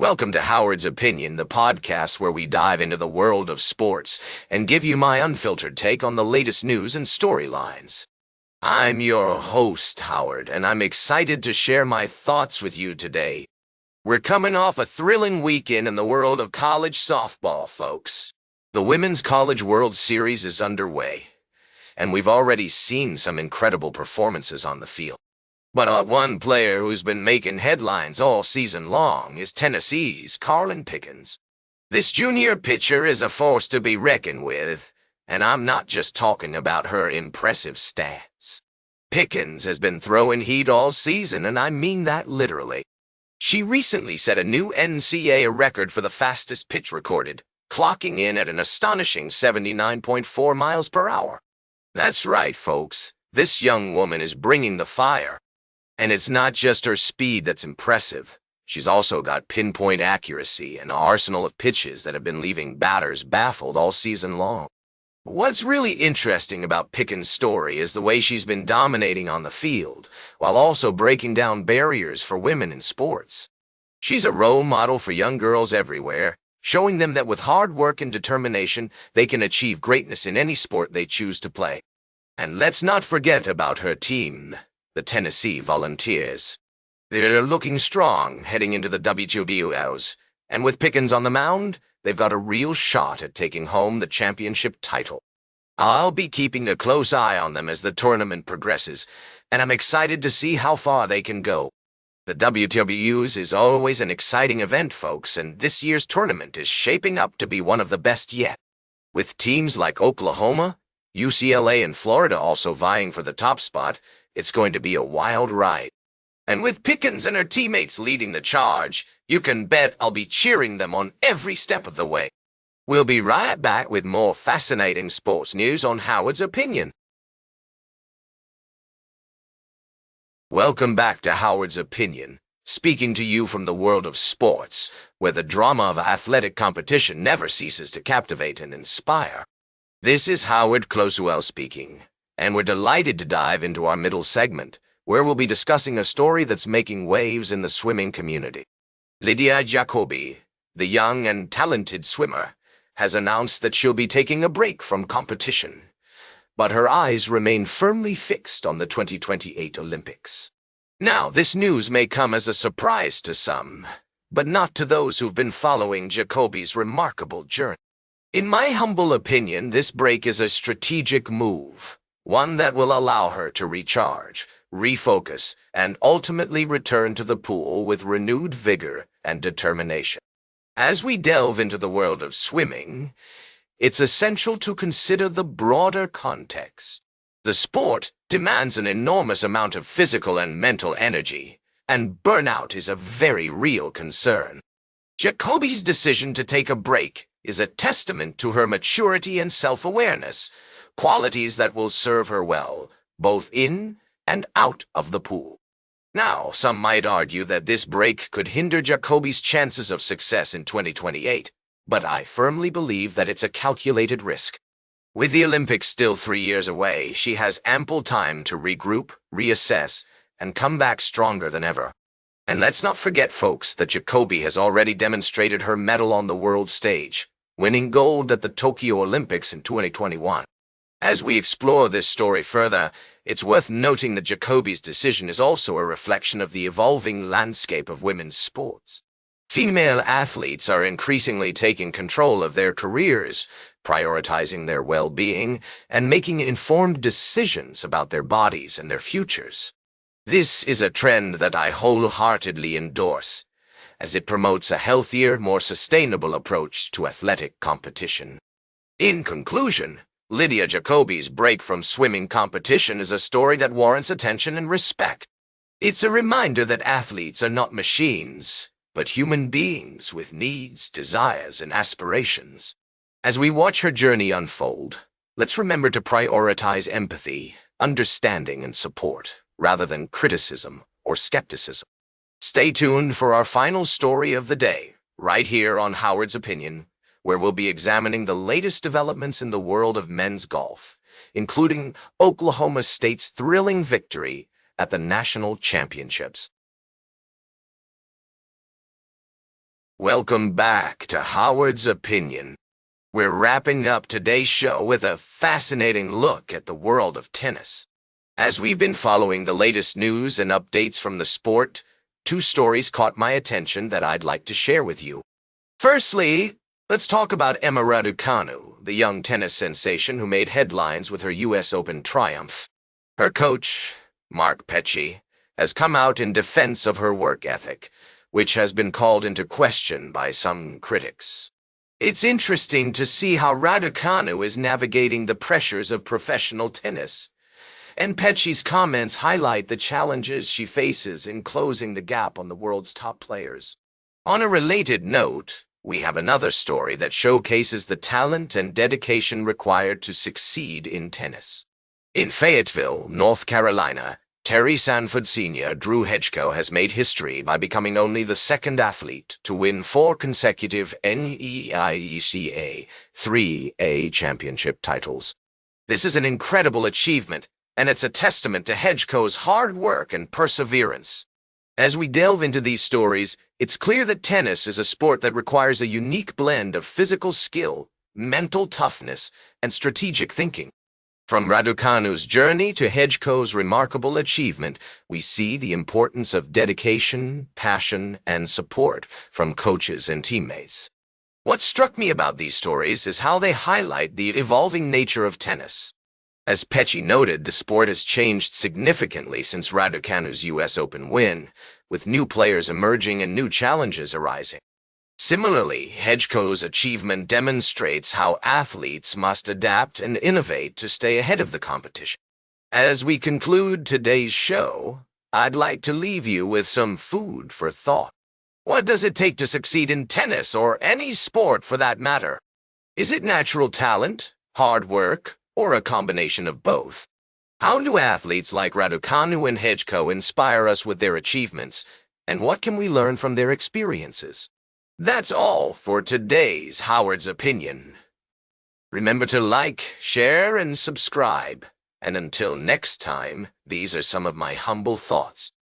Welcome to Howard's Opinion, the podcast where we dive into the world of sports and give you my unfiltered take on the latest news and storylines. I'm your host, Howard, and I'm excited to share my thoughts with you today. We're coming off a thrilling weekend in the world of college softball, folks. The Women's College World Series is underway, and we've already seen some incredible performances on the field. But one player who's been making headlines all season long is Tennessee's Karlyn Pickens. This junior pitcher is a force to be reckoned with, and I'm not just talking about her impressive stats. Pickens has been throwing heat all season, and I mean that literally. She recently set a new NCAA record for the fastest pitch recorded, clocking in at an astonishing 79.4 miles per hour. That's right, folks. This young woman is bringing the fire. And it's not just her speed that's impressive. She's also got pinpoint accuracy and an arsenal of pitches that have been leaving batters baffled all season long. What's really interesting about Pickens' story is the way she's been dominating on the field, while also breaking down barriers for women in sports. She's a role model for young girls everywhere, showing them that with hard work and determination, they can achieve greatness in any sport they choose to play. And let's not forget about her team, the Tennessee Volunteers. They're looking strong heading into the WWOs, and with Pickens on the mound, they've got a real shot at taking home the championship title. I'll be keeping a close eye on them as the tournament progresses, and I'm excited to see how far they can go. The WWOs is always an exciting event, folks, and this year's tournament is shaping up to be one of the best yet. With teams like Oklahoma, UCLA, and Florida also vying for the top spot, it's going to be a wild ride. And with Pickens and her teammates leading the charge, you can bet I'll be cheering them on every step of the way. We'll be right back with more fascinating sports news on Howard's Opinion. Welcome back to Howard's Opinion, speaking to you from the world of sports, where the drama of athletic competition never ceases to captivate and inspire. This is Howard Closewell speaking, and we're delighted to dive into our middle segment, where we'll be discussing a story that's making waves in the swimming community. Lydia Jacoby, the young and talented swimmer, has announced that she'll be taking a break from competition, but her eyes remain firmly fixed on the 2028 Olympics. Now, this news may come as a surprise to some, but not to those who've been following Jacoby's remarkable journey. In my humble opinion, this break is a strategic move, one that will allow her to recharge, refocus, and ultimately return to the pool with renewed vigor and determination. As we delve into the world of swimming, it's essential to consider the broader context. The sport demands an enormous amount of physical and mental energy, and burnout is a very real concern. Jacoby's decision to take a break is a testament to her maturity and self-awareness, qualities that will serve her well, both in and out of the pool. Now, some might argue that this break could hinder Jacoby's chances of success in 2028, but I firmly believe that it's a calculated risk. With the Olympics still 3 years away, she has ample time to regroup, reassess, and come back stronger than ever. And let's not forget, folks, that Jacoby has already demonstrated her mettle on the world stage, winning gold at the Tokyo Olympics in 2021. As we explore this story further, it's worth noting that Jacoby's decision is also a reflection of the evolving landscape of women's sports. Female athletes are increasingly taking control of their careers, prioritizing their well-being, and making informed decisions about their bodies and their futures. This is a trend that I wholeheartedly endorse, as it promotes a healthier, more sustainable approach to athletic competition. In conclusion, Lydia Jacoby's break from swimming competition is a story that warrants attention and respect. It's a reminder that athletes are not machines, but human beings with needs, desires, and aspirations. As we watch her journey unfold, let's remember to prioritize empathy, understanding, and support, rather than criticism or skepticism. Stay tuned for our final story of the day, right here on Howard's Opinion, where we'll be examining the latest developments in the world of men's golf, including Oklahoma State's thrilling victory at the national championships. Welcome back to Howard's Opinion. We're wrapping up today's show with a fascinating look at the world of tennis. As we've been following the latest news and updates from the sport, two stories caught my attention that I'd like to share with you. Firstly, let's talk about Emma Raducanu, the young tennis sensation who made headlines with her U.S. Open triumph. Her coach, Mark Petchey, has come out in defense of her work ethic, which has been called into question by some critics. It's interesting to see how Raducanu is navigating the pressures of professional tennis, and Petchey's comments highlight the challenges she faces in closing the gap on the world's top players. On a related note, we have another story that showcases the talent and dedication required to succeed in tennis. In Fayetteville, North Carolina, Terry Sanford Sr. Drew Hedgecoe has made history by becoming only the second athlete to win 4 consecutive NEICA 3A championship titles. This is an incredible achievement, and it's a testament to Hedgecoe's hard work and perseverance. As we delve into these stories, it's clear that tennis is a sport that requires a unique blend of physical skill, mental toughness, and strategic thinking. From Raducanu's journey to Hedgecoe's remarkable achievement, we see the importance of dedication, passion, and support from coaches and teammates. What struck me about these stories is how they highlight the evolving nature of tennis. As Petchey noted, the sport has changed significantly since Raducanu's U.S. Open win, with new players emerging and new challenges arising. Similarly, Hedgecoe's achievement demonstrates how athletes must adapt and innovate to stay ahead of the competition. As we conclude today's show, I'd like to leave you with some food for thought. What does it take to succeed in tennis, or any sport for that matter? Is it natural talent, hard work, or a combination of both? How do athletes like Raducanu and Hedgecoe inspire us with their achievements, and what can we learn from their experiences? That's all for today's Howard's Opinion. Remember to like, share, and subscribe. And until next time, these are some of my humble thoughts.